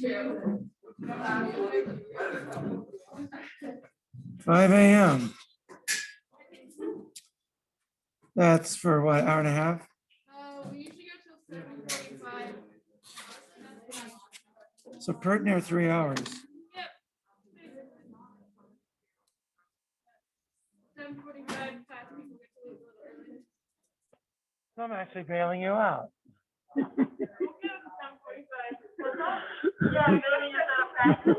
5 a.m. That's for what, hour and a half? We usually go till 7:45. So pretty near 3 hours. Yep. 7:45 past people get to leave a little early. So I'm actually bailing you out. We'll go to 7:45. Yeah, I'm going to practice.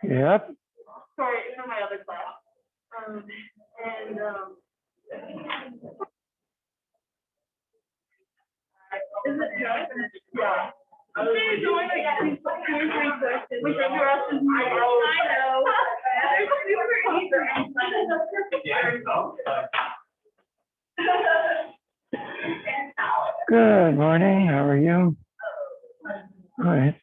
Yep. Sorry, it's for my other class. Is it just? Yeah. There's only like 2 or 3 questions. Which interests me. I know. They're super eager and fun. Good morning. How are you? All right.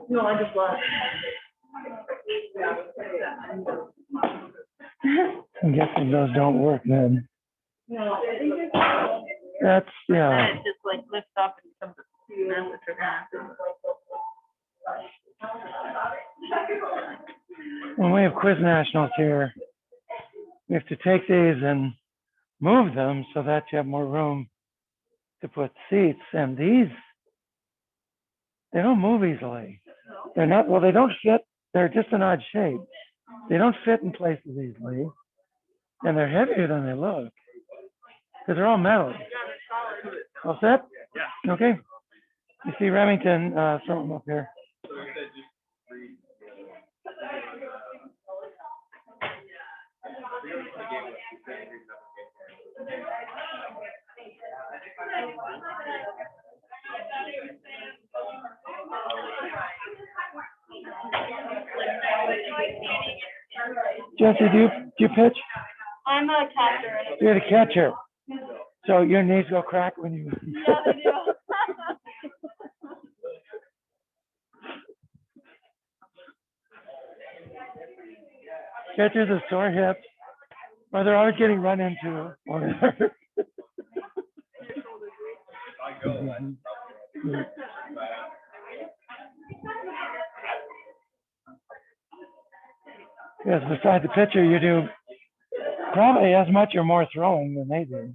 No, I just left. I'm guessing those don't work then. No, I think it's. That's, yeah. It just like lifts up and becomes a massive When we have quiz nationals here, we have to take these and move them so that you have more room to put seats. And these, they don't move easily. They're not, well, they don't fit. They're just an odd shape. They don't fit in places easily. And they're heavier than they look because they're all metal. All set? Yeah. Okay. You see Remington, throw them up here. Jesse, do you pitch? I'm a catcher. You're the catcher. So your knees go crack when you. Yeah, they do. Catchers are sore hips, or they're always getting run into. Yes, besides the pitcher, you do probably as much or more throwing than they do.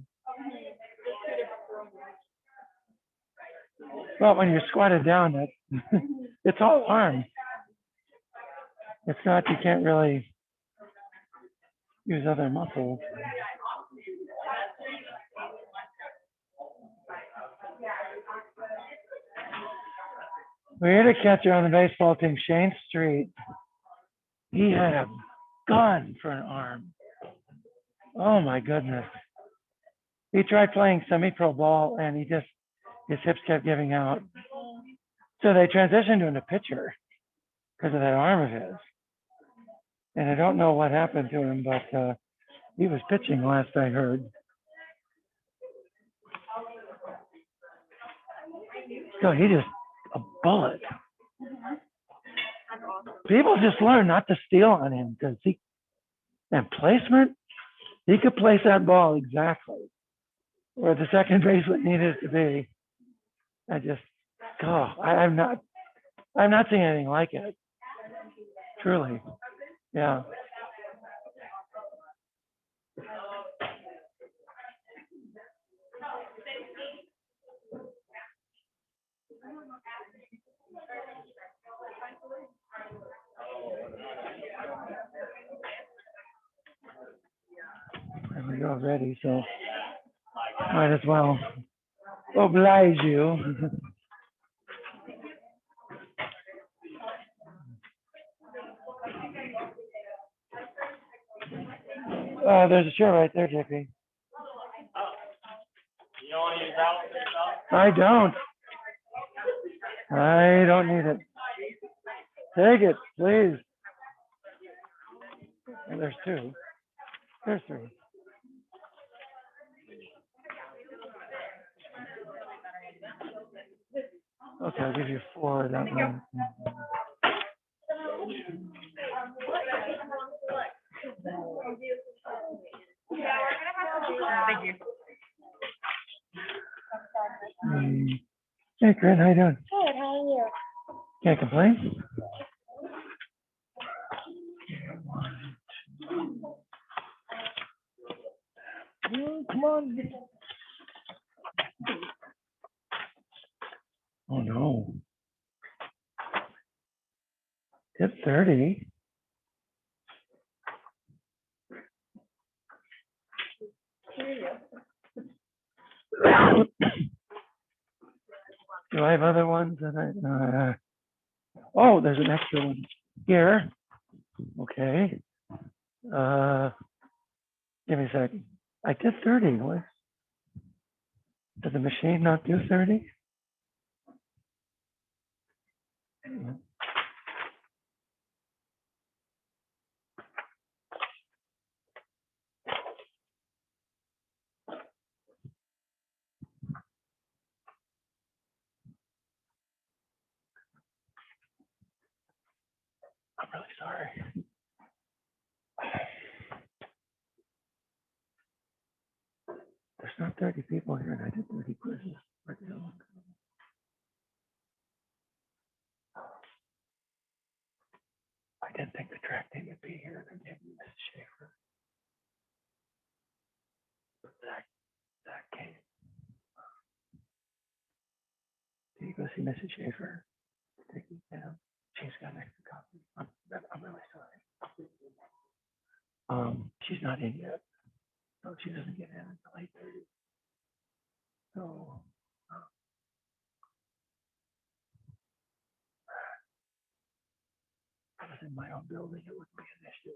Well, when you're squatted down, it's all arm. It's not, you can't really use other muscles. We had a catcher on the baseball team, Shane Street. He had a gun for an arm. Oh my goodness. He tried playing semi-pro ball and his hips kept giving out. So they transitioned him to pitcher because of that arm of his. And I don't know what happened to him, but he was pitching last I heard. So he just a bullet. People just learn not to steal on him because and placement, he could place that ball exactly where the second baseman needed it to be. I'm not seeing anything like it. Truly. Yeah. already, so might as well oblige you. There's a chair right there, JP. You don't want to use that one yourself? I don't need it. Take it, please. Well, there's two. There's three. Okay, I'll give you four of that one. Thank you. Hey, Corinne, how you doing? Good, how are you? Can't complain. Come on. Oh no. Hit 30. Do I have other ones that oh, there's an extra one here. Okay. Give me a second. I did 30. What? Did the machine not do 30? I'm really sorry. There's not 30 people here, and I did 30 quizzes. Where'd they all go? I didn't think the track team would be here. They gave me Mrs. Schaefer. But that came. Did you go see Mrs. Schaefer? Take me down. She's got an extra copy. I'm really sorry. She's not in yet. So she doesn't get in until 8:30. So if I was in my own building, it wouldn't be an issue.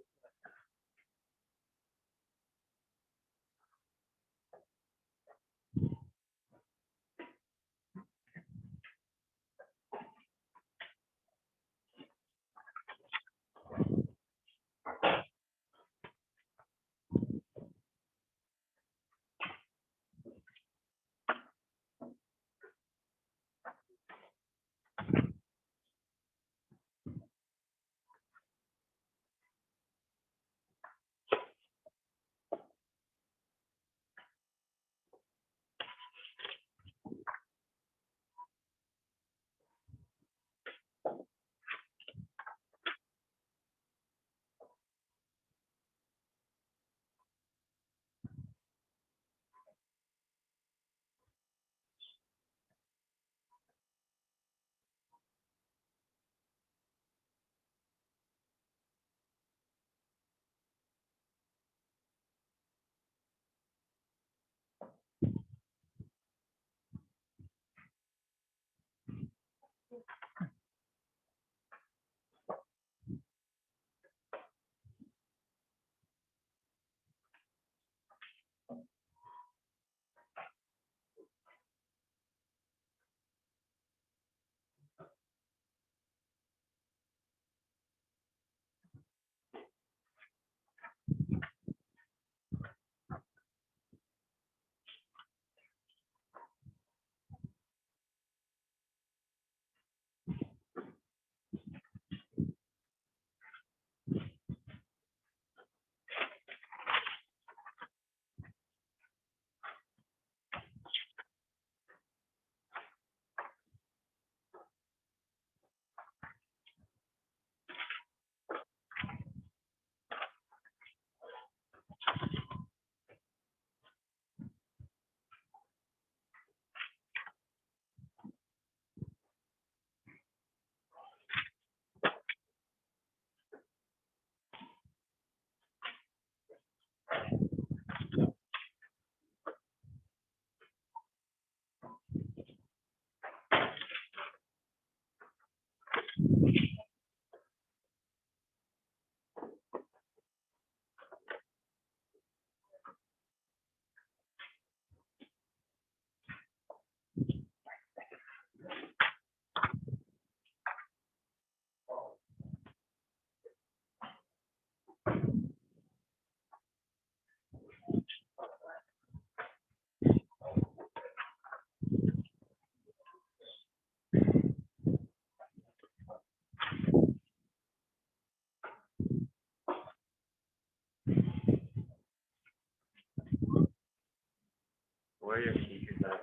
where are your speakers at?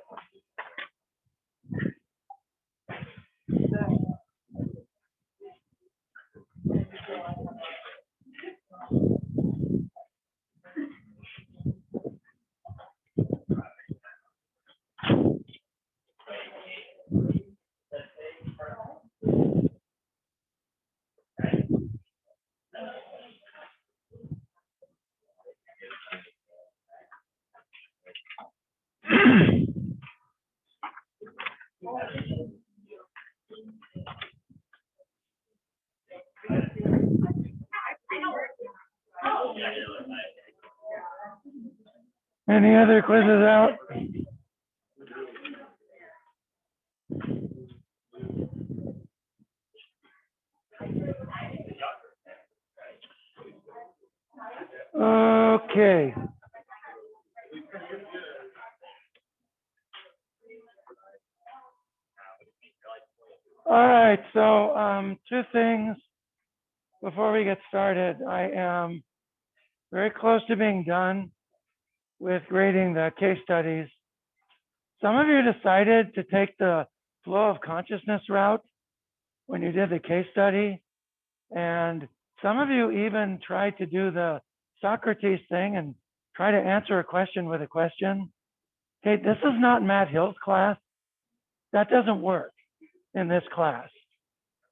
Any other quizzes out? Okay. All right, so two things before we get started. I am very close to being done with grading the case studies. Some of you decided to take the flow of consciousness route when you did the case study, and some of you even tried to do the Socrates thing and try to answer a question with a question. Okay, this is not Matt Hill's class. That doesn't work in this class.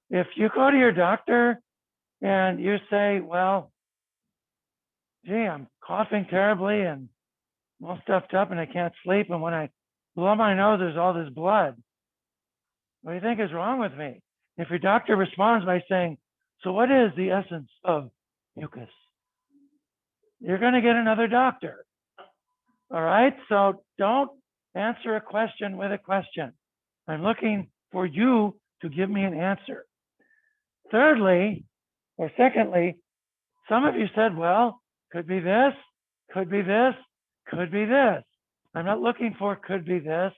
If you go to your doctor and you say, well, gee, I'm coughing terribly and I'm all stuffed up and I can't sleep, and when I blow my nose, there's all this blood. What do you think is wrong with me? If your doctor responds by saying, so what is the essence of mucus? You're going to get another doctor. All right, so don't answer a question with a question. I'm looking for you to give me an answer. Thirdly, or secondly, some of you said, well, could be this, could be this, could be this. I'm not looking for could be this.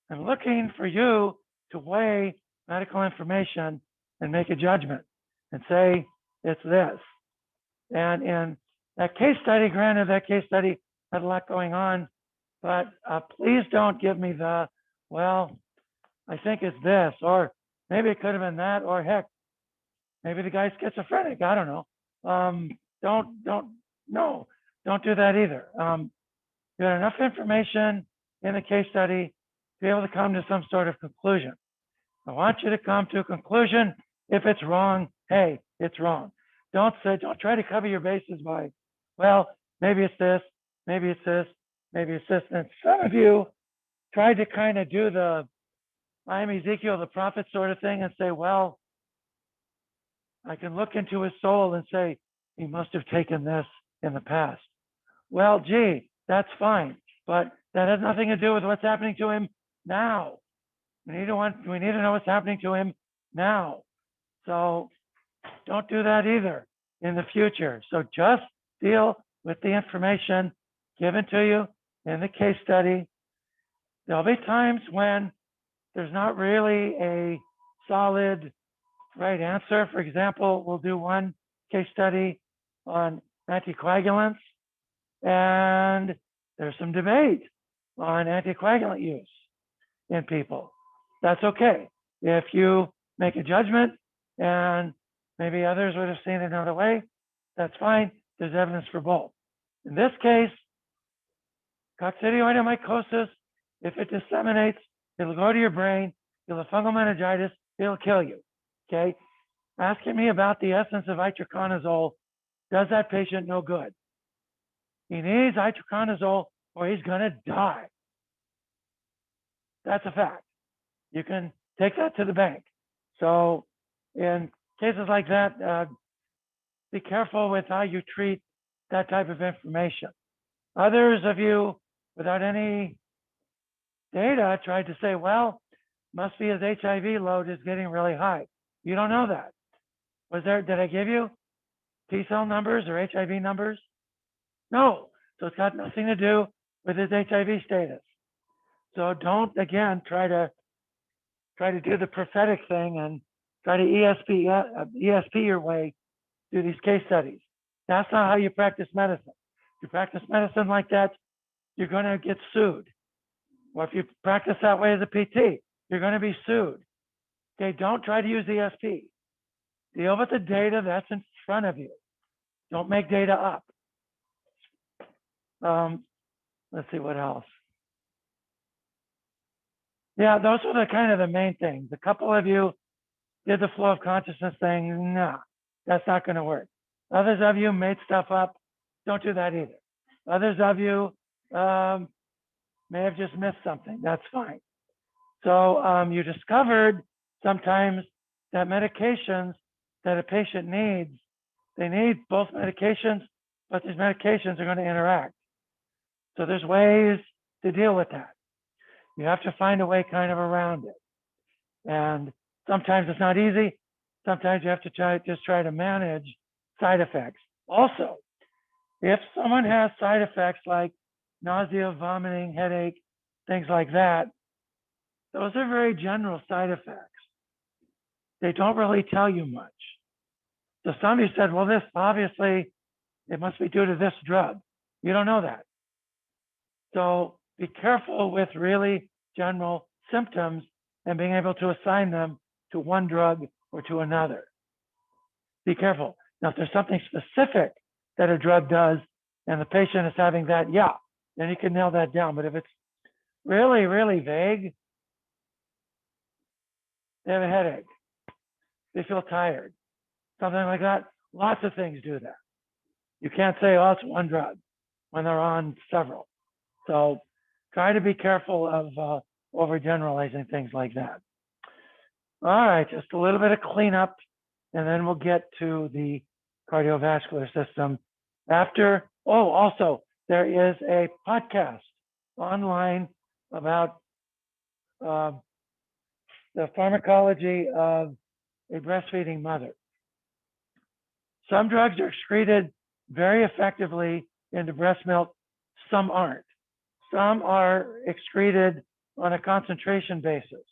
I'm looking for you to weigh medical information and make a judgment and say, it's this. And in that case study, granted, that case study had a lot going on, but please don't give me the, well, I think it's this, or maybe it could have been that, or heck, maybe the guy's schizophrenic. I don't know. Don't do that either. You got enough information in the case study to be able to come to some sort of conclusion. I want you to come to a conclusion. If it's wrong, hey, it's wrong. Don't try to cover your bases by, well, maybe it's this, maybe it's this, maybe it's this. And some of you tried to kind of do the I'm Ezekiel the prophet sort of thing and say, well, I can look into his soul and say, he must have taken this in the past. Well, gee, that's fine, but that has nothing to do with what's happening to him now. We need to know what's happening to him now. So don't do that either in the future. So just deal with the information given to you in the case study. There'll be times when there's not really a solid right answer. For example, we'll do one case study on anticoagulants, and there's some debate on anticoagulant use in people. That's okay. If you make a judgment and maybe others would have seen it another way, that's fine. There's evidence for both. In this case, coccidioidomycosis, if it disseminates, it'll go to your brain, you'll have fungal meningitis, it'll kill you, okay? Asking me about the essence of itraconazole does that patient no good. He needs itraconazole or he's gonna die. That's a fact. You can take that to the bank. So in cases like that, be careful with how you treat that type of information. Others of you, without any data, tried to say, well, must be his HIV load is getting really high. You don't know that. Did I give you T-cell numbers or HIV numbers? No. So it's got nothing to do with his HIV status. So don't, again, try to do the prophetic thing and try to ESP your way through these case studies. That's not how you practice medicine. If you practice medicine like that, you're going to get sued. Well, if you practice that way as a PT, you're going to be sued. Okay, don't try to use ESP. Deal with the data that's in front of you. Don't make data up. Let's see what else. Yeah, those are the kind of the main things. A couple of you did the flow of consciousness thing. No, that's not going to work. Others of you made stuff up. Don't do that either. Others of you may have just missed something. That's fine. So you discovered sometimes that medications that a patient needs, they need both medications, but these medications are going to interact. So there's ways to deal with that. You have to find a way kind of around it. And sometimes it's not easy. Sometimes you have to just try to manage side effects. Also, if someone has side effects like nausea, vomiting, headache, things like that, those are very general side effects. They don't really tell you much. So somebody said, well, this obviously, it must be due to this drug. You don't know that. So be careful with really general symptoms and being able to assign them to one drug or to another. Be careful. Now, if there's something specific that a drug does and the patient is having that, yeah, then you can nail that down. But if it's really, really vague, they have a headache, they feel tired, something like that, lots of things do that. You can't say, oh, it's one drug when they're on several. So try to be careful of overgeneralizing things like that. All right, just a little bit of cleanup, and then we'll get to the cardiovascular system. After, oh, also, there is a podcast online about the pharmacology of a breastfeeding mother. Some drugs are excreted very effectively into breast milk, some aren't. Some are excreted on a concentration basis.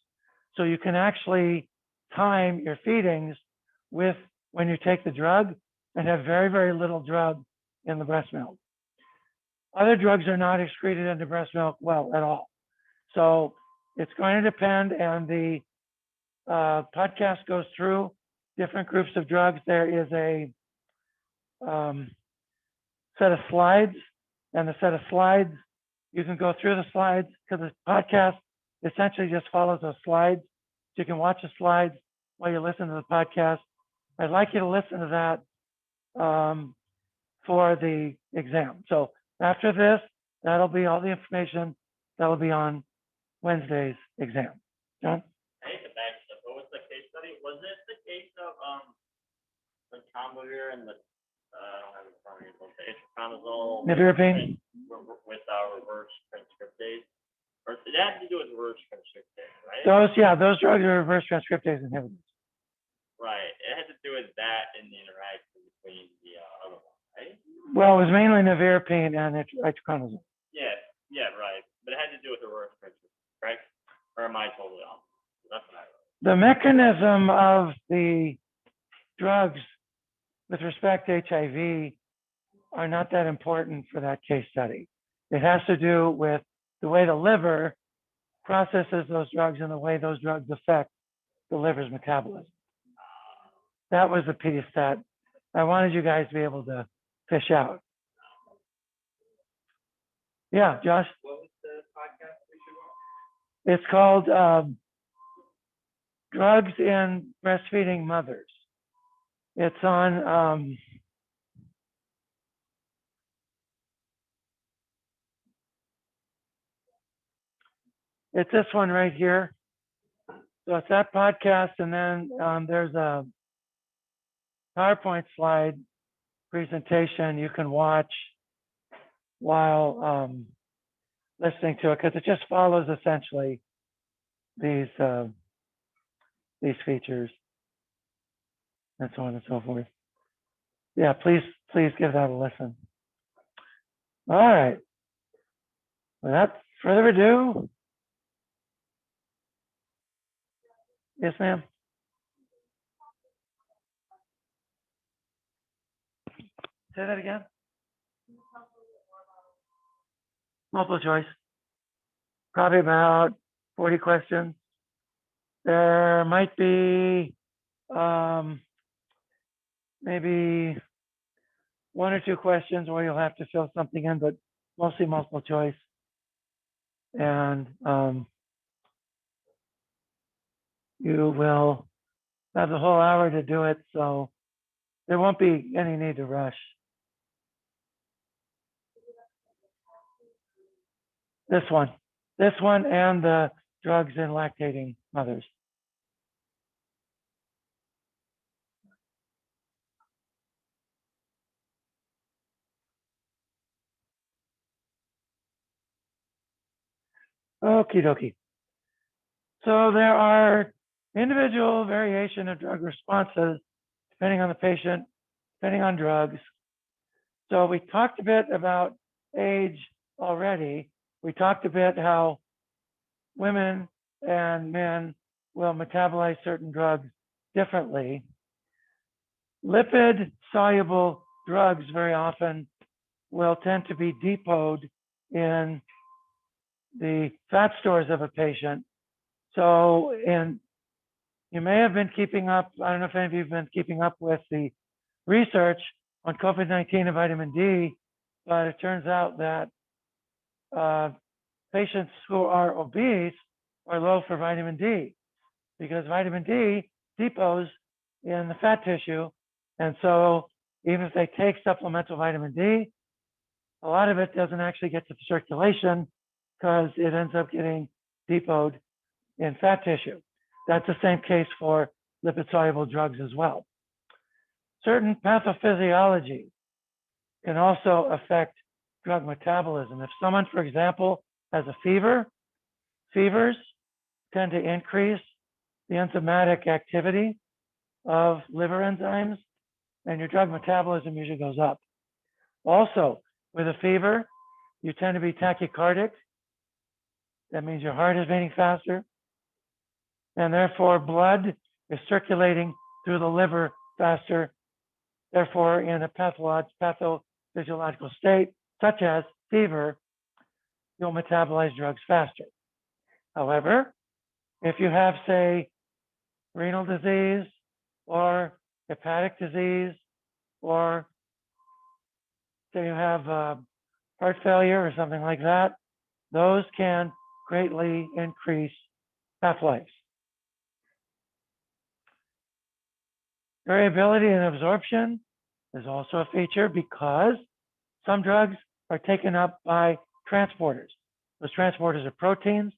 So you can actually time your feedings with when you take the drug and have very, very little drug in the breast milk. Other drugs are not excreted into breast milk well at all. So it's going to depend, and the podcast goes through different groups of drugs. There is a set of slides, and the set of slides, you can go through the slides because the podcast essentially just follows those slides. So you can watch the slides while you listen to the podcast. I'd like you to listen to that for the exam. So after this, that'll be all the information that'll be on Wednesday's exam. John? I hate to back up. What was the case study? Was it the case of the Cambodia and the I don't have it in front of me, but the itraconazole Nevirapine? with reverse transcriptase? Or it had to do with reverse transcriptase, right? Those drugs are reverse transcriptase inhibitors. Right. It had to do with that and the interaction between the other one, right? Well, it was mainly nevirapine and itraconazole. Yeah, right. But it had to do with the reverse transcriptase, right? Or am I totally off? That's what I wrote. The mechanism of the drugs with respect to HIV are not that important for that case study. It has to do with the way the liver processes those drugs and the way those drugs affect the liver's metabolism. That was the piece that I wanted you guys to be able to fish out. Yeah, Josh? What was the podcast we should watch? It's called Drugs in Breastfeeding Mothers. It's on it's this one right here. So it's that podcast, and then there's a PowerPoint slide presentation you can watch while listening to it, because it just follows essentially these features and so on and so forth. Yeah, please give that a listen. All right. Without further ado, yes, ma'am. Say that again. Multiple choice. probably about 40 questions. There might be maybe 1 or 2 questions where you'll have to fill something in, but mostly multiple choice. And you will have the whole hour to do it, so there won't be any need to rush. This one and the drugs in lactating mothers. Okie dokie. So there are individual variation of drug responses depending on the patient, depending on drugs. So we talked a bit about age already. We talked a bit how women and men will metabolize certain drugs differently. Lipid soluble drugs very often will tend to be depoted in the fat stores of a patient. So, and you may have been keeping up, I don't know if any of you have been keeping up with the research on COVID-19 and vitamin D, but it turns out that patients who are obese are low for vitamin D because vitamin D depots in the fat tissue. And so even if they take supplemental vitamin D, a lot of it doesn't actually get to the circulation because it ends up getting depoted in fat tissue. That's the same case for lipid-soluble drugs as well. Certain pathophysiology can also affect drug metabolism. If someone, for example, has a fever, fevers tend to increase the enzymatic activity of liver enzymes, and your drug metabolism usually goes up. Also, with a fever, you tend to be tachycardic. That means your heart is beating faster, and therefore blood is circulating through the liver faster. Therefore, in a pathophysiological state, such as fever, you'll metabolize drugs faster. However, if you have, say, renal disease or hepatic disease, or say you have heart failure or something like that, those can greatly increase half-lives. Variability in absorption is also a feature because some drugs are taken up by transporters. Those transporters are proteins.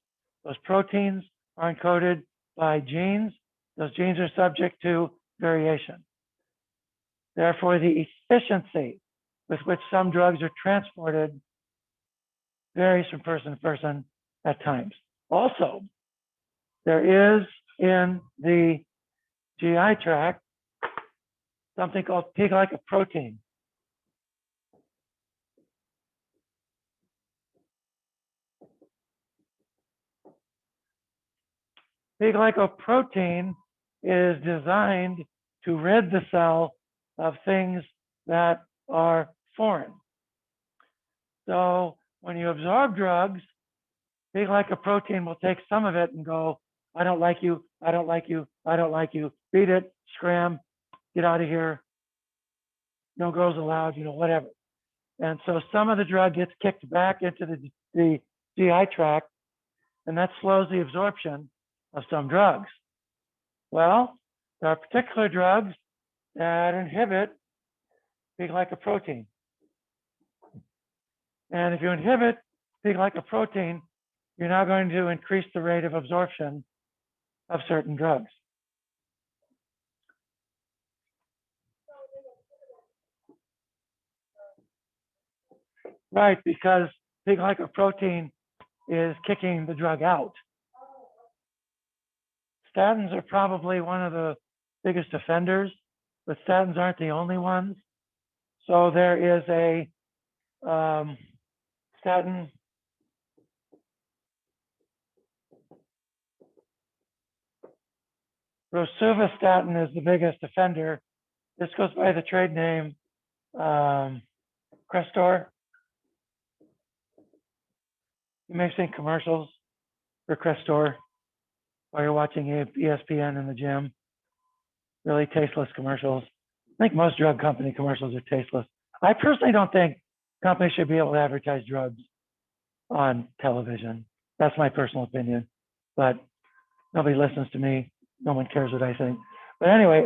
Those proteins are encoded by genes. Those genes are subject to variation. Therefore, the efficiency with which some drugs are transported varies from person to person at times. Also, there is in the GI tract something called P-glycoprotein. P-glycoprotein is designed to rid the cell of things that are foreign. So when you absorb drugs, P-glycoprotein will take some of it and go, I don't like you, I don't like you, I don't like you, beat it, scram, get out of here, no girls allowed, whatever. And so some of the drug gets kicked back into the GI tract, and that slows the absorption of some drugs. Well, there are particular drugs that inhibit P-glycoprotein. And if you inhibit P-glycoprotein, you're now going to increase the rate of absorption of certain drugs. Right, because P-glycoprotein is kicking the drug out. Statins are probably one of the biggest offenders, but statins aren't the only ones. So there is a statin rosuvastatin is the biggest offender. This goes by the trade name Crestor. You may have seen commercials or Crestor while you're watching ESPN in the gym. Really tasteless commercials. I think most drug company commercials are tasteless. I personally don't think companies should be able to advertise drugs on television. That's my personal opinion, but nobody listens to me. No one cares what I think. But anyway,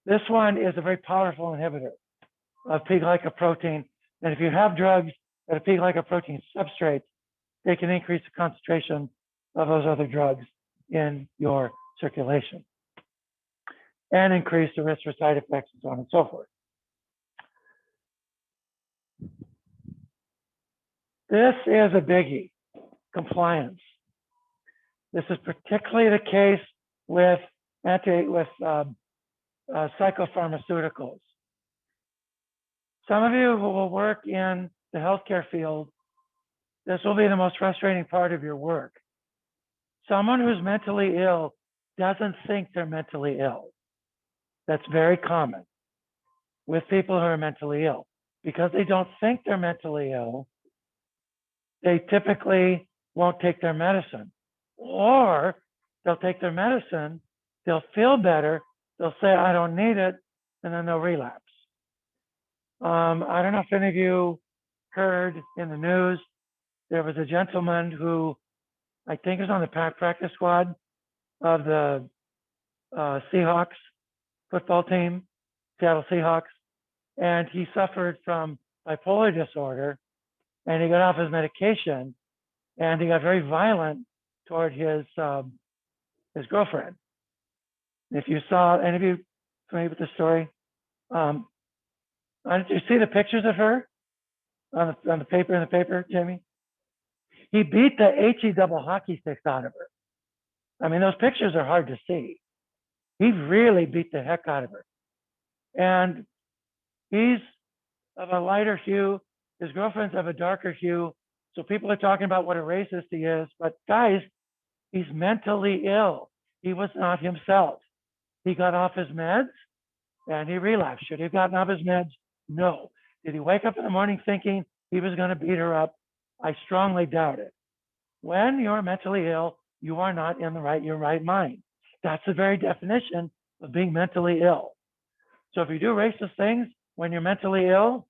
this one is a very powerful inhibitor of P-glycoprotein. And if you have drugs that are P-glycoprotein substrates, they can increase the concentration of those other drugs in your circulation and increase the risk for side effects and so on and so forth. This is a biggie, compliance. This is particularly the case with psychopharmaceuticals. Some of you who will work in the healthcare field, this will be the most frustrating part of your work. Someone who's mentally ill doesn't think they're mentally ill. That's very common with people who are mentally ill. Because they don't think they're mentally ill, they typically won't take their medicine. Or they'll take their medicine, they'll feel better, they'll say, I don't need it, and then they'll relapse. I don't know if any of you heard in the news, there was a gentleman who I think is on the practice squad of the Seahawks football team, Seattle Seahawks, and he suffered from bipolar disorder, and he got off his medication, and he got very violent toward his girlfriend. If you saw, any of you familiar with the story? Did you see the pictures of her on the paper, in the paper, Jamie? He beat the HE double hockey sticks out of her. I mean, those pictures are hard to see. He really beat the heck out of her. And he's of a lighter hue. His girlfriend's of a darker hue. So people are talking about what a racist he is. But guys, he's mentally ill. He was not himself. He got off his meds and he relapsed. Should he have gotten off his meds? No. Did he wake up in the morning thinking he was going to beat her up? I strongly doubt it. When you're mentally ill, you are not in your right mind. That's the very definition of being mentally ill. So if you do racist things when you're mentally ill,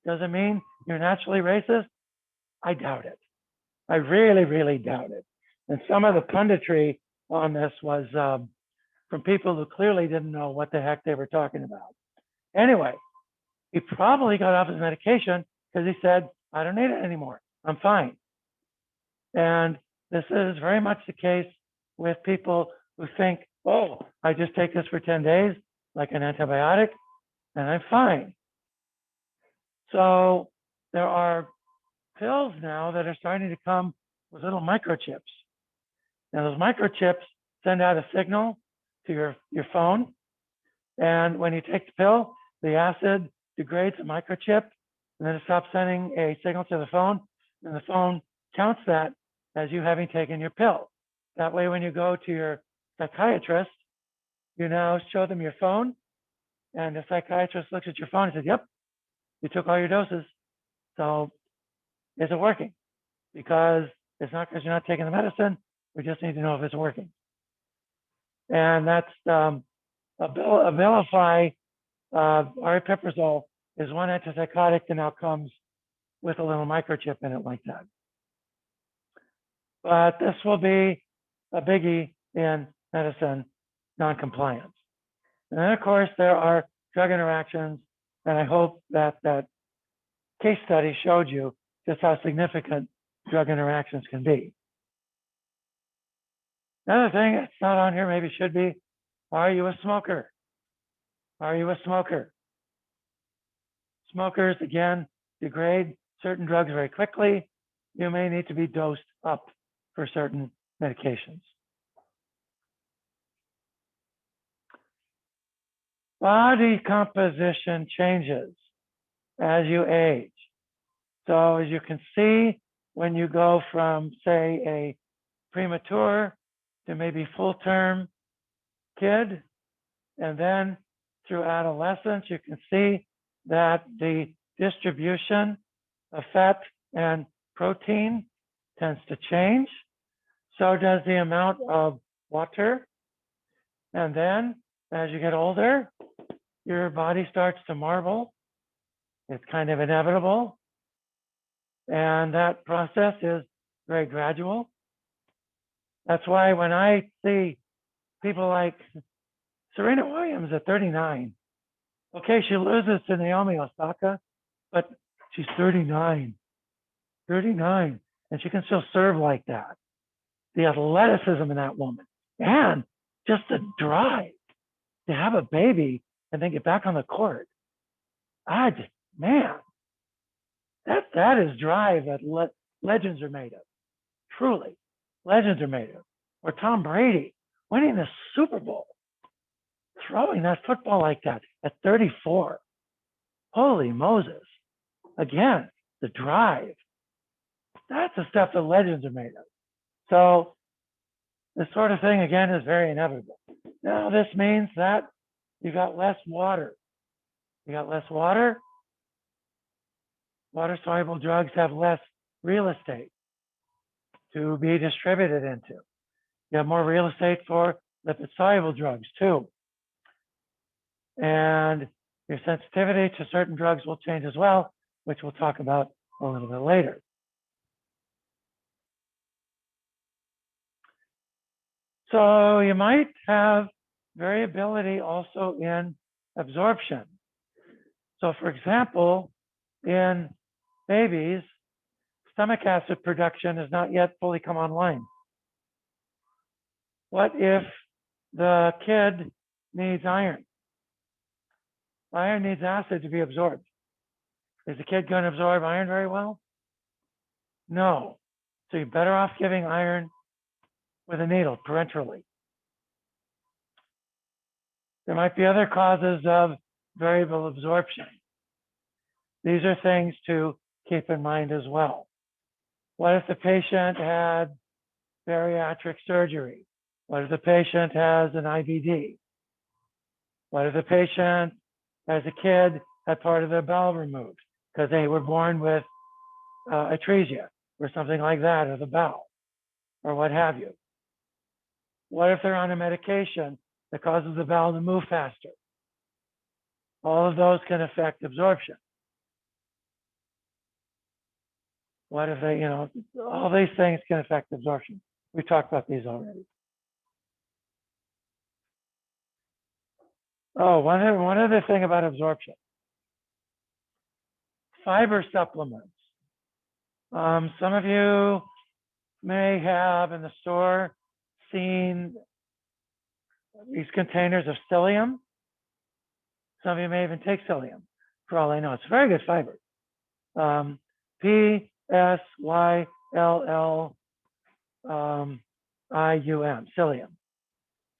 does it mean you're naturally racist? I doubt it. I really, really doubt it. And some of the punditry on this was from people who clearly didn't know what the heck they were talking about. Anyway, he probably got off his medication because he said, I don't need it anymore. I'm fine. And this is very much the case with people who think, oh, I just take this for 10 days, like an antibiotic, and I'm fine. So there are pills now that are starting to come with little microchips. Now those microchips send out a signal to your phone. And when you take the pill, the acid degrades the microchip, and then it stops sending a signal to the phone, and the phone counts that as you having taken your pill. That way, when you go to your psychiatrist, you now show them your phone, and the psychiatrist looks at your phone and says, yep, you took all your doses. So is it working? Because it's not because you're not taking the medicine, we just need to know if it's working. And that's Abilify, aripiprazole is one antipsychotic that now comes with a little microchip in it like that. But this will be a biggie in medicine noncompliance. And then, of course, there are drug interactions, and I hope that that case study showed you just how significant drug interactions can be. Another thing that's not on here, maybe should be, are you a smoker? Are you a smoker? Smokers, again, degrade certain drugs very quickly. You may need to be dosed up for certain medications. Body composition changes as you age. So as you can see, when you go from, say, a premature to maybe full-term kid, and then through adolescence, you can see that the distribution of fat and protein tends to change. So does the amount of water. And then as you get older, your body starts to marble. It's kind of inevitable. And that process is very gradual. That's why when I see people like Serena Williams at 39, okay, she loses to Naomi Osaka, but she's 39, and she can still serve like that. The athleticism in that woman, and just the drive to have a baby and then get back on the court. Man, that is drive that legends are made of. Truly, legends are made of. Or Tom Brady winning the Super Bowl, throwing that football like that at 34. Holy Moses. Again, the drive. That's the stuff that legends are made of. So this sort of thing, again, is very inevitable. Now, this means that you got less water. You got less water. Water-soluble drugs have less real estate to be distributed into. You have more real estate for lipid-soluble drugs, too. And your sensitivity to certain drugs will change as well, which we'll talk about a little bit later. So you might have variability also in absorption. So for example, in babies, stomach acid production has not yet fully come online. What if the kid needs iron? Iron needs acid to be absorbed. Is the kid going to absorb iron very well? No. So you're better off giving iron with a needle parenterally. There might be other causes of variable absorption. These are things to keep in mind as well. What if the patient had bariatric surgery? What if the patient has an IBD? What if the patient, as a kid, had part of their bowel removed because they were born with atresia or something like that, or the bowel, or what have you? What if they're on a medication that causes the bowel to move faster? All of those can affect absorption. What if they, all these things can affect absorption. We've talked about these already. Oh, one other thing about absorption. Fiber supplements. Some of you may have in the store seen these containers of psyllium. Some of you may even take psyllium, for all I know. It's a very good fiber. Psyllium, psyllium.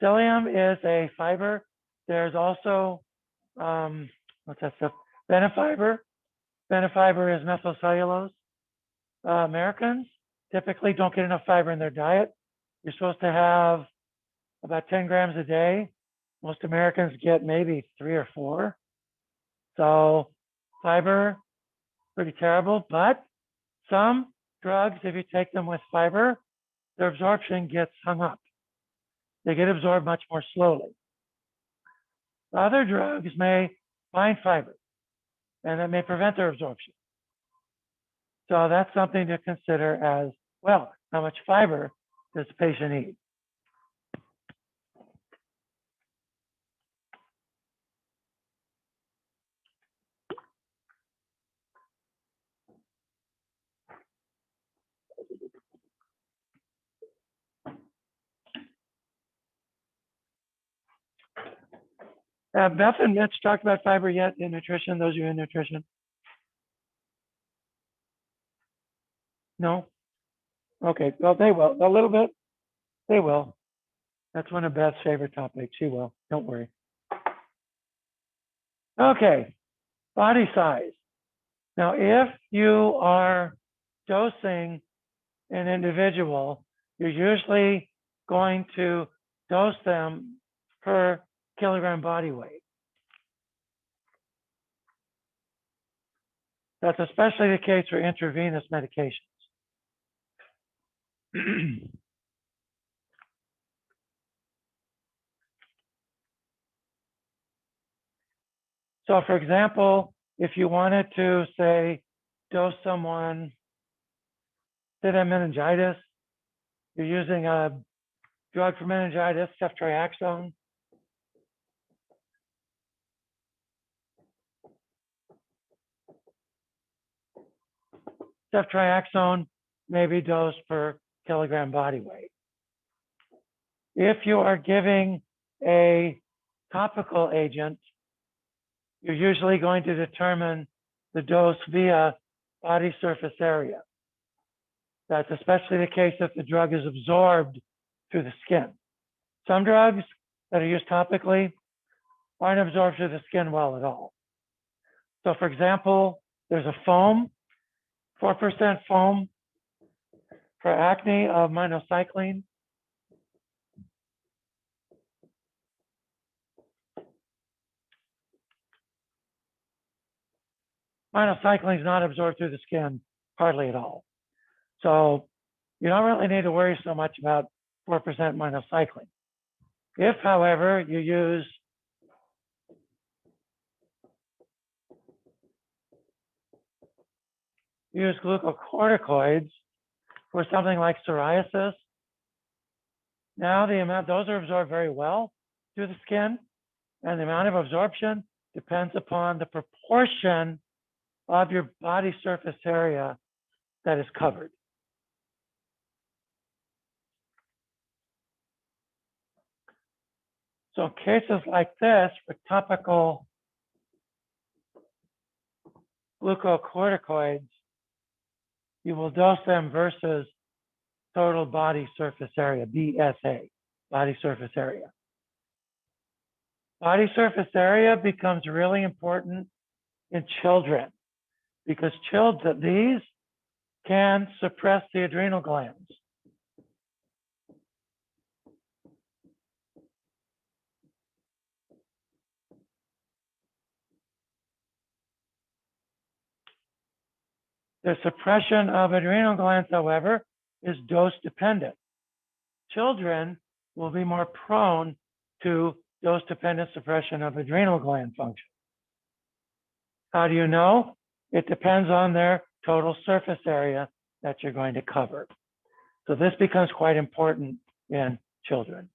Psyllium is a fiber. There's also, what's that stuff? Benefiber. Benefiber is methylcellulose. Americans typically don't get enough fiber in their diet. You're supposed to have about 10 grams a day. Most Americans get maybe 3 or 4. So fiber, pretty terrible, but some drugs, if you take them with fiber, their absorption gets hung up. They get absorbed much more slowly. Other drugs may bind fiber, and that may prevent their absorption. So that's something to consider as well. How much fiber does the patient need? Have Beth and Mitch talked about fiber yet in nutrition? Those of you in nutrition? No? Okay, well, they will. A little bit, they will. That's one of Beth's favorite topics. She will. Don't worry. Okay, body size. Now, if you are dosing an individual, you're usually going to dose them per kilogram body weight. That's especially the case for intravenous medications. So for example, if you wanted to say, dose someone, say they have meningitis, you're using a drug for meningitis, ceftriaxone. Ceftriaxone may be dosed per kilogram body weight. If you are giving a topical agent, you're usually going to determine the dose via body surface area. That's especially the case if the drug is absorbed through the skin. Some drugs that are used topically aren't absorbed through the skin well at all. So for example, there's a foam, 4% foam for acne of minocycline. Minocycline is not absorbed through the skin hardly at all. So you don't really need to worry so much about 4% minocycline. If, however, you use glucocorticoids for something like psoriasis, now the amount, those are absorbed very well through the skin, and the amount of absorption depends upon the proportion of your body surface area that is covered. So in cases like this, for topical glucocorticoids, you will dose them versus total body surface area, BSA, body surface area. Body surface area becomes really important in children because these can suppress the adrenal glands. The suppression of adrenal glands, however, is dose dependent. Children will be more prone to dose-dependent suppression of adrenal gland function. How do you know? It depends on their total surface area that you're going to cover. So this becomes quite important in children.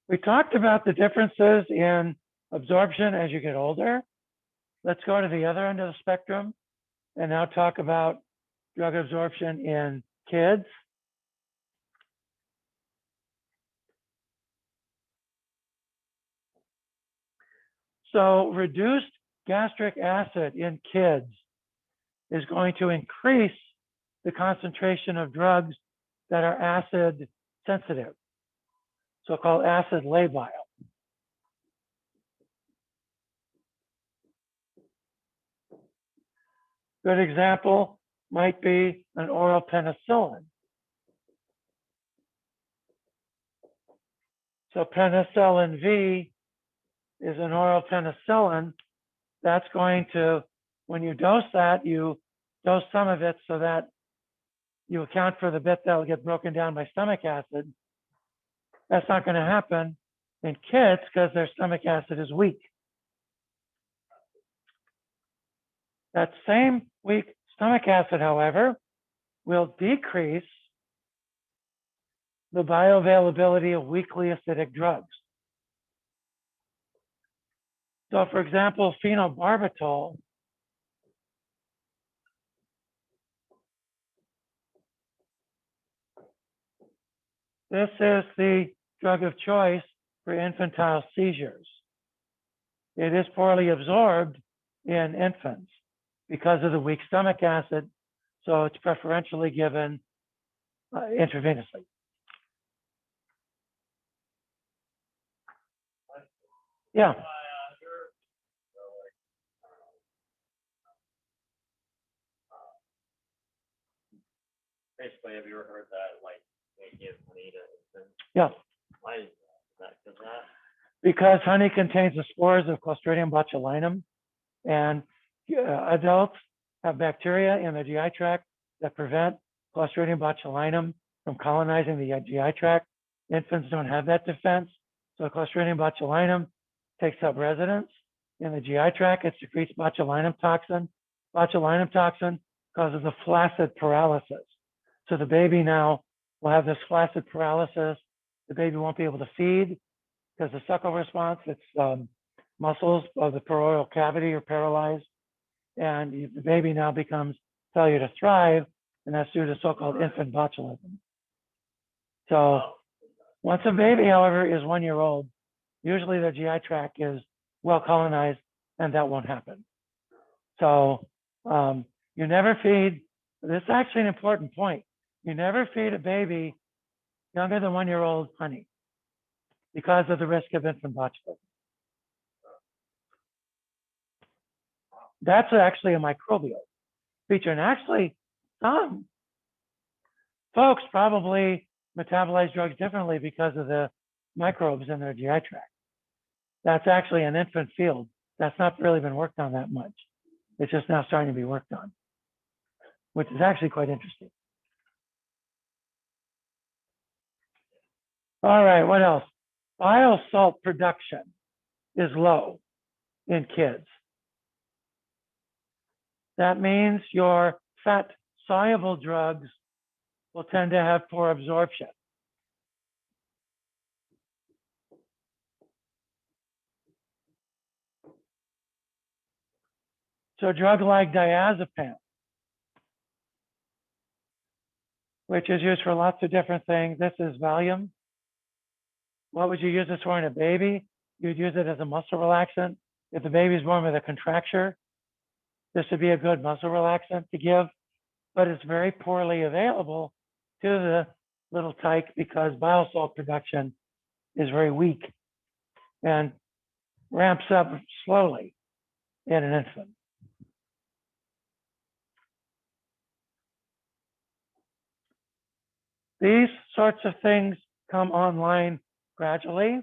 We talked about the differences in absorption as you get older. Let's go to the other end of the spectrum and now talk about drug absorption in kids. So reduced gastric acid in kids is going to increase the concentration of drugs that are acid sensitive, so-called acid labile. Good example might be an oral penicillin. So penicillin V is an oral penicillin. That's going to, when you dose that, you dose some of it so that you account for the bit that will get broken down by stomach acid. That's not going to happen in kids because their stomach acid is weak. That same weak stomach acid, however, will decrease the bioavailability of weakly acidic drugs. So for example, phenobarbital this is the drug of choice for infantile seizures. It is poorly absorbed in infants because of the weak stomach acid, so it's preferentially given intravenously. Yeah. basically, have you ever heard that, like, they give honey to infants? Yeah, Why is that? Is that? because honey contains the spores of Clostridium botulinum, and adults have bacteria in the GI tract that prevent Clostridium botulinum from colonizing the GI tract. Infants don't have that defense, so Clostridium botulinum takes up residence in the GI tract. It secretes botulinum toxin. Botulinum toxin causes a flaccid paralysis. So the baby now will have this flaccid paralysis. The baby won't be able to feed because the suckle response, its muscles of the peroral cavity are paralyzed. And the baby now becomes failure to thrive, and that's due to so-called infant botulism. So once a baby, however, is 1 year old, usually the GI tract is well colonized, and that won't happen. So you never feed, this is actually an important point. You never feed a baby younger than 1 year old honey because of the risk of infant botulism. That's actually a microbial feature. And actually, some folks probably metabolize drugs differently because of the microbes in their GI tract. That's actually an infant field. That's not really been worked on that much. It's just now starting to be worked on, which is actually quite interesting. All right, what else? Bile salt production is low in kids. That means your fat soluble drugs will tend to have poor absorption. So a drug like diazepam, which is used for lots of different things. This is Valium. What would you use this for in a baby? You'd use it as a muscle relaxant. If the baby's born with a contracture, this would be a good muscle relaxant to give, but it's very poorly available to the little tyke because bile salt production is very weak and ramps up slowly in an infant. These sorts of things come online gradually.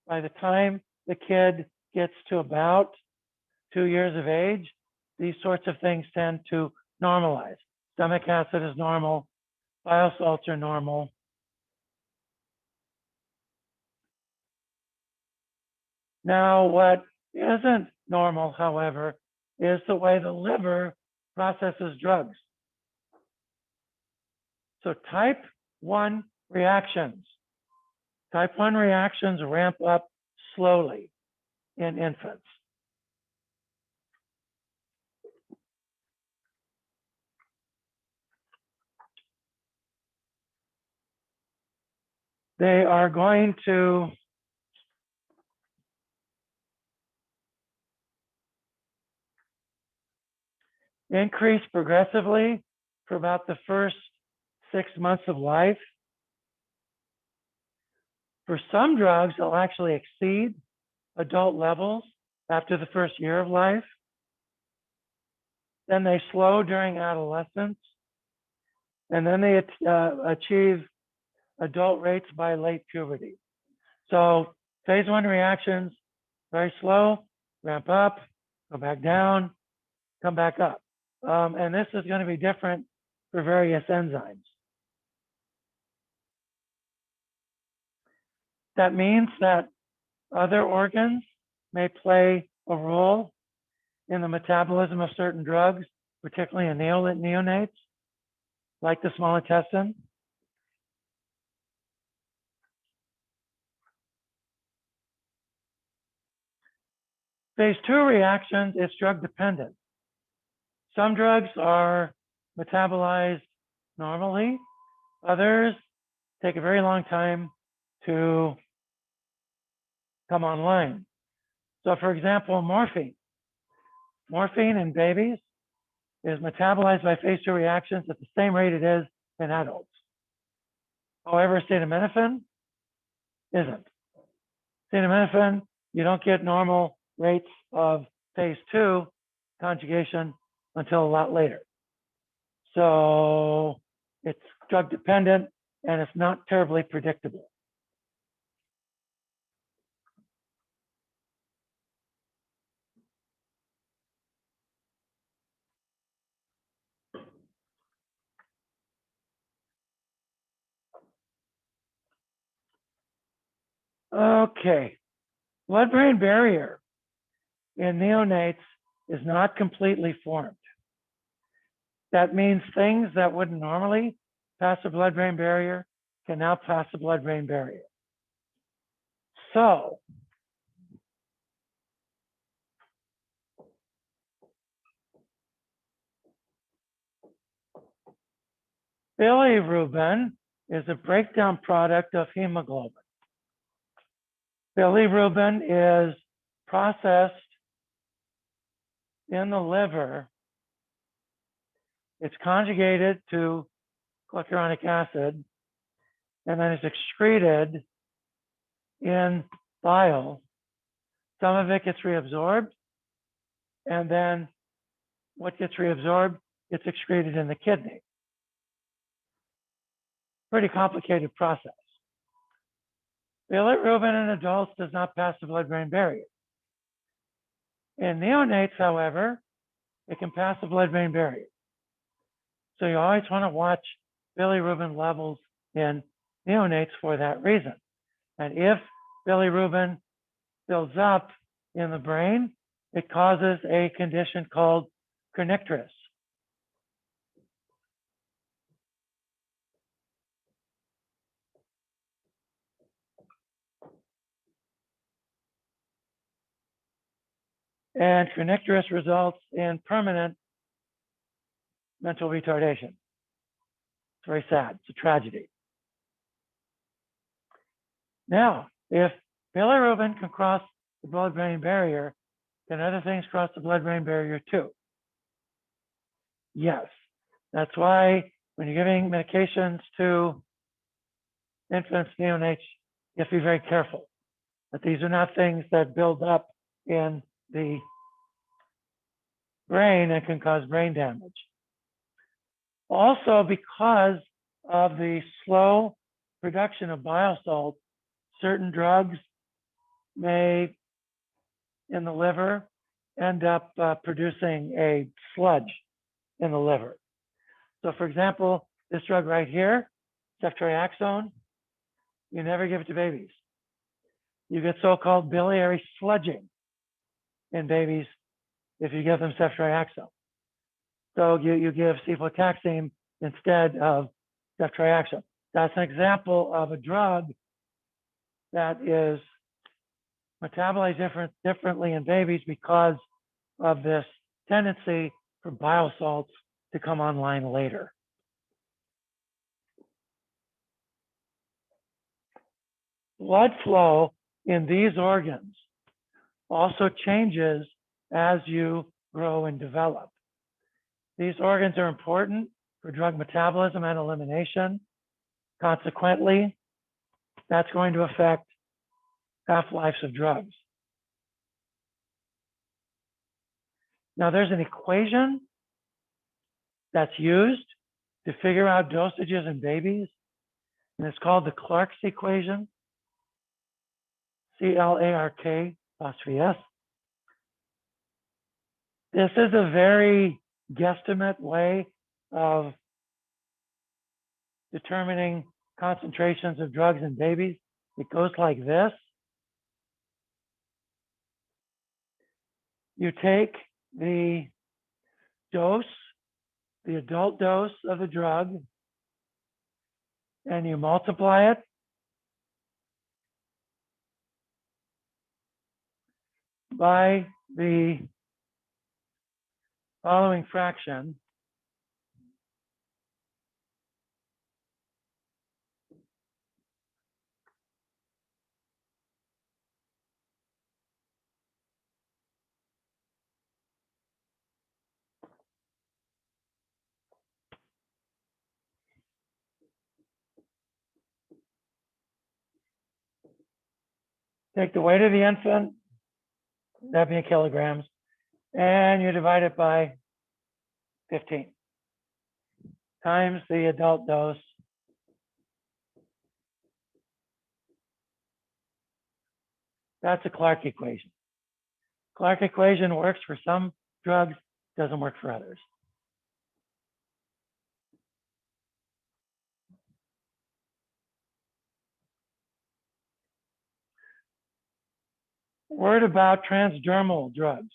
By the time the kid gets to about 2 years of age, these sorts of things tend to normalize. Stomach acid is normal, bile salts are normal. Now, what isn't normal, however, is the way the liver processes drugs. So type 1 reactions. Type 1 reactions ramp up slowly in infants. They are going to increase progressively for about the first 6 months of life. For some drugs, they'll actually exceed adult levels after the first year of life. Then they slow during adolescence, and then they achieve adult rates by late puberty. So phase 1 reactions, very slow, ramp up, go back down, come back up. And this is going to be different for various enzymes. That means that other organs may play a role in the metabolism of certain drugs, particularly in neonates, like the small intestine. Phase 2 reactions is drug dependent. Some drugs are metabolized normally. Others take a very long time to come online. So for example, morphine. Morphine in babies is metabolized by phase 2 reactions at the same rate it is in adults. However, acetaminophen isn't. Acetaminophen, you don't get normal rates of phase 2 conjugation until a lot later. So It's drug dependent and it's not terribly predictable. Okay, blood-brain barrier in neonates is not completely formed. That means things that wouldn't normally pass the blood-brain barrier can now pass the blood-brain barrier. So, bilirubin is a breakdown product of hemoglobin. Bilirubin is processed in the liver. It's conjugated to glucuronic acid, and then it's excreted in bile. Some of it gets reabsorbed, and then what gets reabsorbed gets excreted in the kidney. Pretty complicated process. Bilirubin in adults does not pass the blood-brain barrier. In neonates, however, it can pass the blood-brain barrier. So you always want to watch bilirubin levels in neonates for that reason. And if bilirubin builds up in the brain, it causes a condition called kernicterus. And kernicterus results in permanent mental retardation. It's very sad. It's a tragedy. Now, if bilirubin can cross the blood-brain barrier, can other things cross the blood-brain barrier too? Yes. That's why when you're giving medications to infants, neonates, you have to be very careful that these are not things that build up in the brain and can cause brain damage. Also, because of the slow production of bile salts, certain drugs may, in the liver, end up producing a sludge in the liver. So for example, this drug right here, ceftriaxone, you never give it to babies. You get so-called biliary sludging in babies if you give them ceftriaxone. So you give cefotaxime instead of ceftriaxone. That's an example of a drug that is metabolized differently in babies because of this tendency for bile salts to come online later. Blood flow in these organs also changes as you grow and develop. These organs are important for drug metabolism and elimination. Consequently, that's going to affect half-lives of drugs. Now, there's an equation that's used to figure out dosages in babies, and it's called the Clark's equation, C-L-A-R-K apostrophe S. This is a very guesstimate way of determining concentrations of drugs in babies. It goes like this. You take the dose, the adult dose of the drug, and you multiply it by the following fraction. Take the weight of the infant, that being kilograms, and you divide it by 15. times the adult dose. That's a Clark equation. Clark equation works for some drugs, doesn't work for others. Word about transdermal drugs.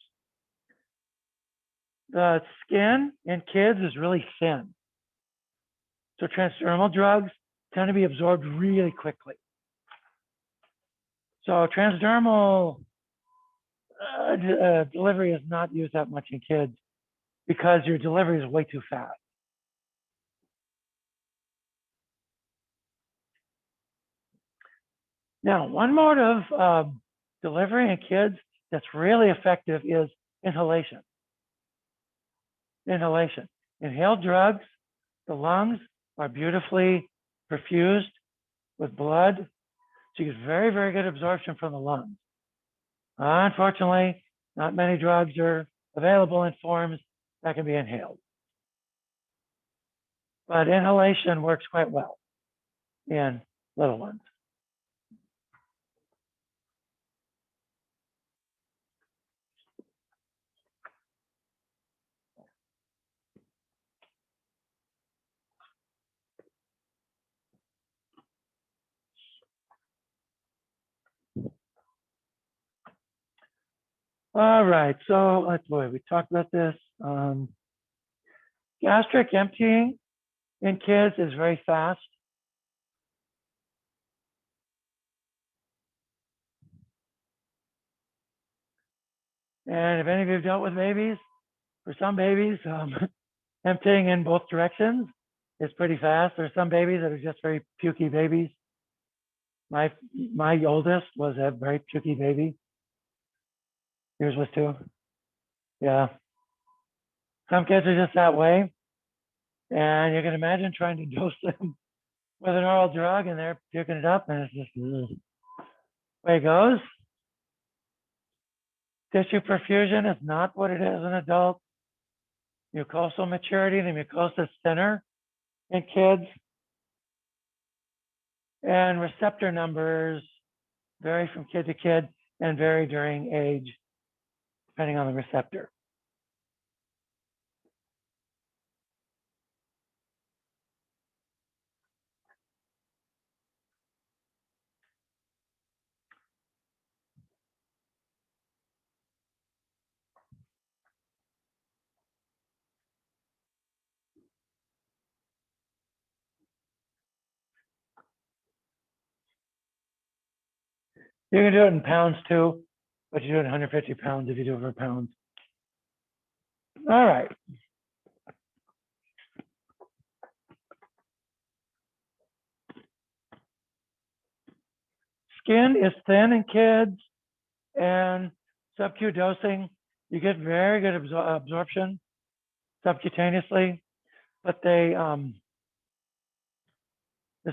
The skin in kids is really thin. So transdermal drugs tend to be absorbed really quickly. So transdermal delivery is not used that much in kids because your delivery is way too fast. Now, one mode of delivery in kids that's really effective is inhalation. Inhalation. Inhaled drugs, the lungs are beautifully perfused with blood, so you get very, very good absorption from the lungs. Unfortunately, not many drugs are available in forms that can be inhaled. But inhalation works quite well in little ones. All right, so boy, we talked about this. Gastric emptying in kids is very fast. And if any of you have dealt with babies, for some babies, emptying in both directions is pretty fast. There's some babies that are just very pukey babies. My oldest was a very pukey baby. Yours was too. Yeah. Some kids are just that way. And you can imagine trying to dose them with an oral drug and they're puking it up and it's just way it goes. Tissue perfusion is not what it is in adults. Mucosal maturity, the mucosa is thinner in kids. And receptor numbers vary from kid to kid and vary during age, depending on the receptor. You can do it in pounds too, but you do it in 150 pounds if you do it for pounds. All right. Skin is thin in kids, and sub-Q dosing, you get very good absorption subcutaneously, but the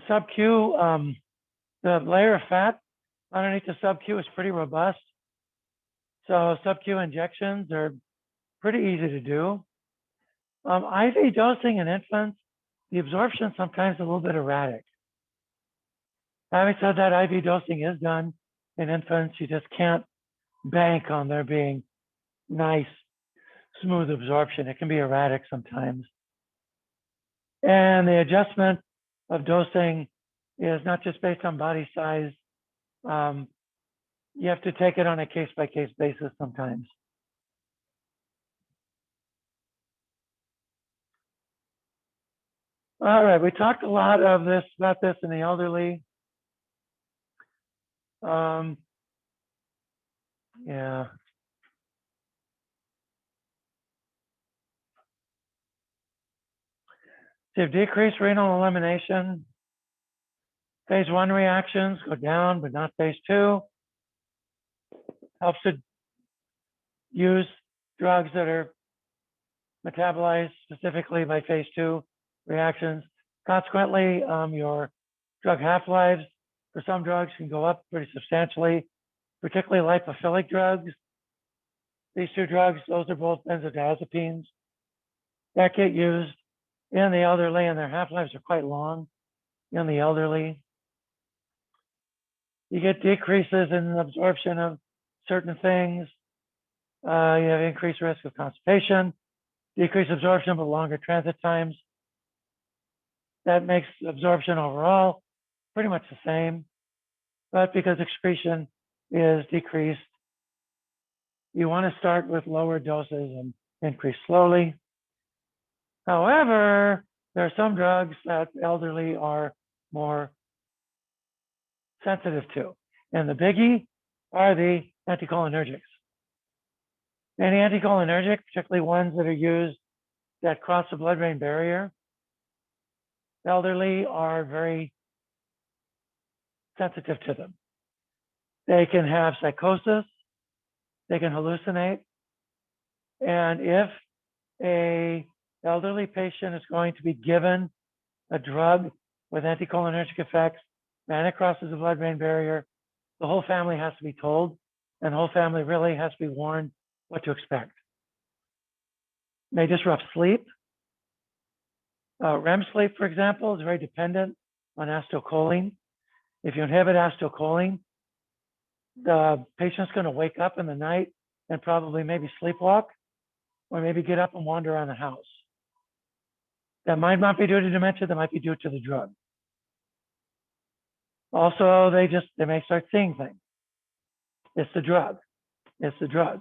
sub-Q, the layer of fat underneath the sub-Q is pretty robust. So sub-Q injections are pretty easy to do. IV dosing in infants, the absorption is sometimes a little bit erratic. Having said that, IV dosing is done in infants. You just can't bank on there being nice, smooth absorption. It can be erratic sometimes. And the adjustment of dosing is not just based on body size. You have to take it on a case-by-case basis sometimes. All right, we talked a lot about this in the elderly. Yeah. So you have decreased renal elimination. Phase 1 reactions go down, but not phase 2. Helps to use drugs that are metabolized specifically by phase 2 reactions. Consequently, your drug half-lives for some drugs can go up pretty substantially, particularly lipophilic drugs. These two drugs, those are both benzodiazepines that get used in the elderly, and their half-lives are quite long in the elderly. You get decreases in absorption of certain things. You have increased risk of constipation, decreased absorption, but longer transit times. That makes absorption overall pretty much the same, but because excretion is decreased, you want to start with lower doses and increase slowly. However, there are some drugs that elderly are more sensitive to, and the biggie are the anticholinergics. Any anticholinergic, particularly ones that are used that cross the blood-brain barrier, elderly are very sensitive to them. They can have psychosis, they can hallucinate, and if a elderly patient is going to be given a drug with anticholinergic effects and it crosses the blood-brain barrier, the whole family has to be told, and the whole family really has to be warned what to expect. It may disrupt sleep. REM sleep, for example, is very dependent on acetylcholine. If you inhibit acetylcholine, the patient's going to wake up in the night and probably maybe sleepwalk, or maybe get up and wander around the house. That might not be due to dementia, that might be due to the drug. Also, they may start seeing things. It's the drug. It's the drug.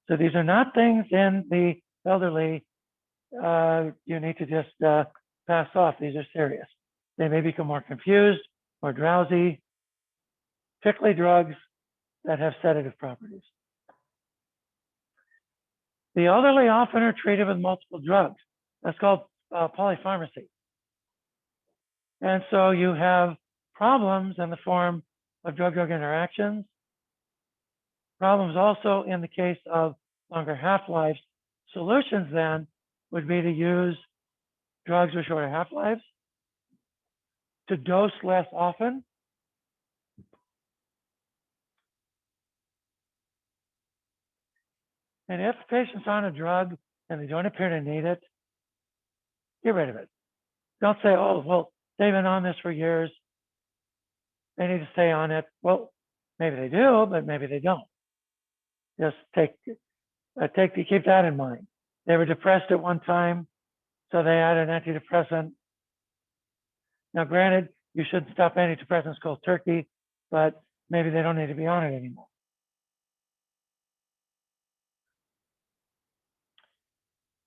So these are not things in the elderly you need to just pass off. These are serious. They may become more confused or drowsy, particularly drugs that have sedative properties. The elderly often are treated with multiple drugs. That's called polypharmacy. And so you have problems in the form of drug-drug interactions, problems also in the case of longer half-lives. Solutions then would be to use drugs with shorter half-lives, to dose less often, and if the patient's on a drug and they don't appear to need it, get rid of it. Don't say, oh, well, they've been on this for years, they need to stay on it. Well, maybe they do, but maybe they don't. Just keep that in mind. They were depressed at one time, so they added an antidepressant. Now, granted, you shouldn't stop antidepressants cold turkey, but maybe they don't need to be on it anymore.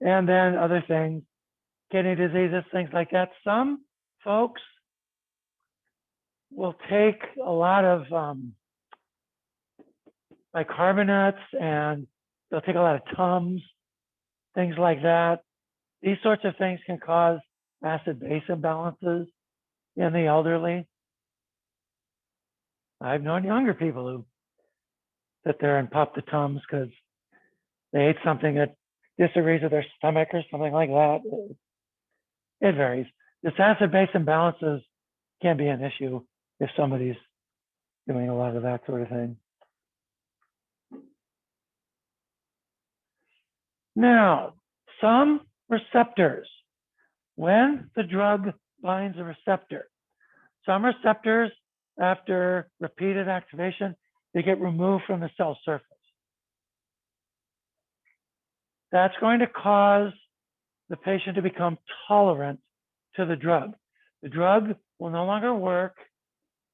And then other things, kidney diseases, things like that. Some folks will take a lot of bicarbonates, and they'll take a lot of Tums, things like that. These sorts of things can cause acid-base imbalances in the elderly. I've known younger people who sit there and pop the Tums because they ate something that disagrees with their stomach or something like that. It varies. This acid-base imbalances can be an issue if somebody's doing a lot of that sort of thing. Now, some receptors, when the drug binds a receptor, some receptors, after repeated activation, they get removed from the cell surface. That's going to cause the patient to become tolerant to the drug. The drug will no longer work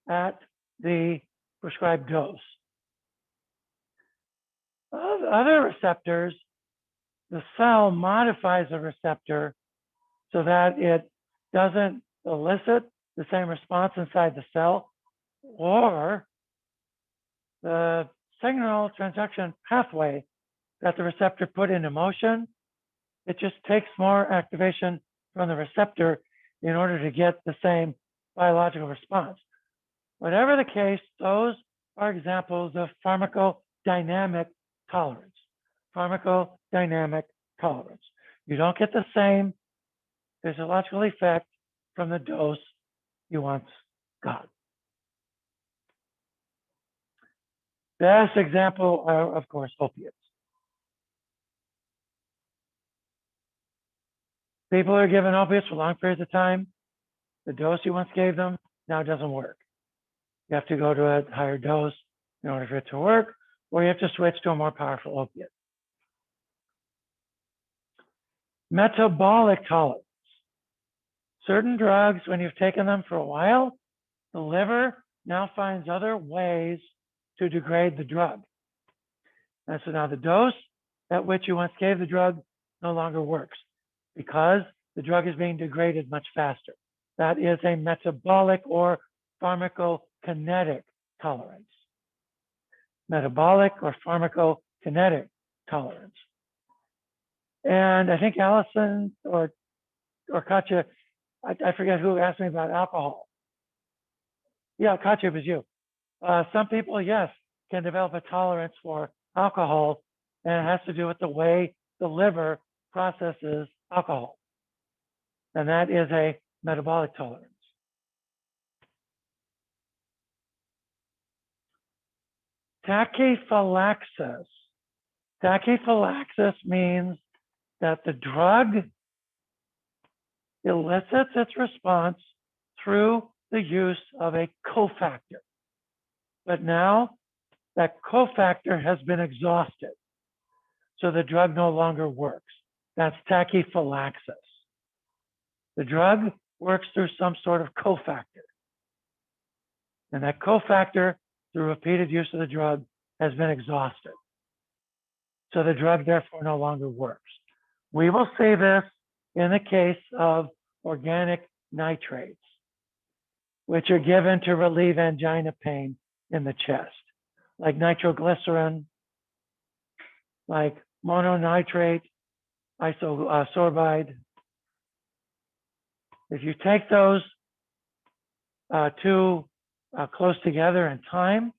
at the prescribed dose. Of other receptors, the cell modifies the receptor so that it doesn't elicit the same response inside the cell, or the signal transduction pathway that the receptor put into motion, it just takes more activation from the receptor in order to get the same biological response. Whatever the case, those are examples of pharmacodynamic tolerance. Pharmacodynamic tolerance. You don't get the same physiological effect from the dose you once got. Best example are, of course, opiates. People are given opiates for long periods of time. The dose you once gave them now doesn't work. You have to go to a higher dose in order for it to work, or you have to switch to a more powerful opiate. Metabolic tolerance. Certain drugs, when you've taken them for a while, the liver now finds other ways to degrade the drug. And so now the dose at which you once gave the drug no longer works because the drug is being degraded much faster. That is a metabolic or pharmacokinetic tolerance. Metabolic or pharmacokinetic tolerance. And I think Allison or Katya, I forget who asked me about alcohol. Yeah, Katya, it was you. Some people, yes, can develop a tolerance for alcohol, and it has to do with the way the liver processes alcohol. And that is a metabolic tolerance. Tachyphylaxis. Tachyphylaxis means that the drug elicits its response through the use of a cofactor. But now that cofactor has been exhausted, so the drug no longer works. That's tachyphylaxis. The drug works through some sort of cofactor. And that cofactor, through repeated use of the drug, has been exhausted. So the drug therefore no longer works. We will see this in the case of organic nitrates, which are given to relieve angina pain in the chest, like nitroglycerin, like mononitrate, isosorbide. If you take those two close together in time,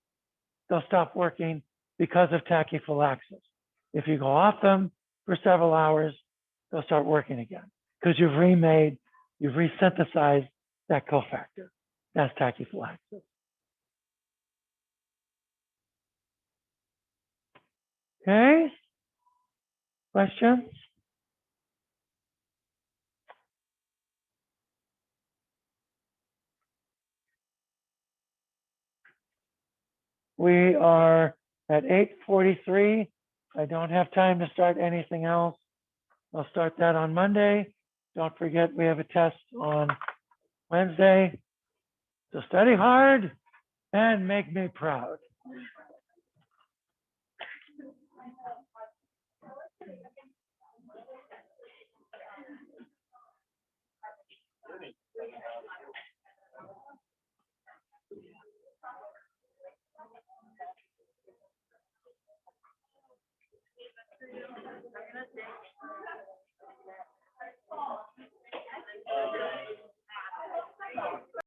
they'll stop working because of tachyphylaxis. If you go off them for several hours, they'll start working again because you've resynthesized that cofactor. That's tachyphylaxis. Okay, questions? We are at 8:43. I don't have time to start anything else. I'll start that on Monday. Don't forget we have a test on Wednesday. So study hard and make me proud.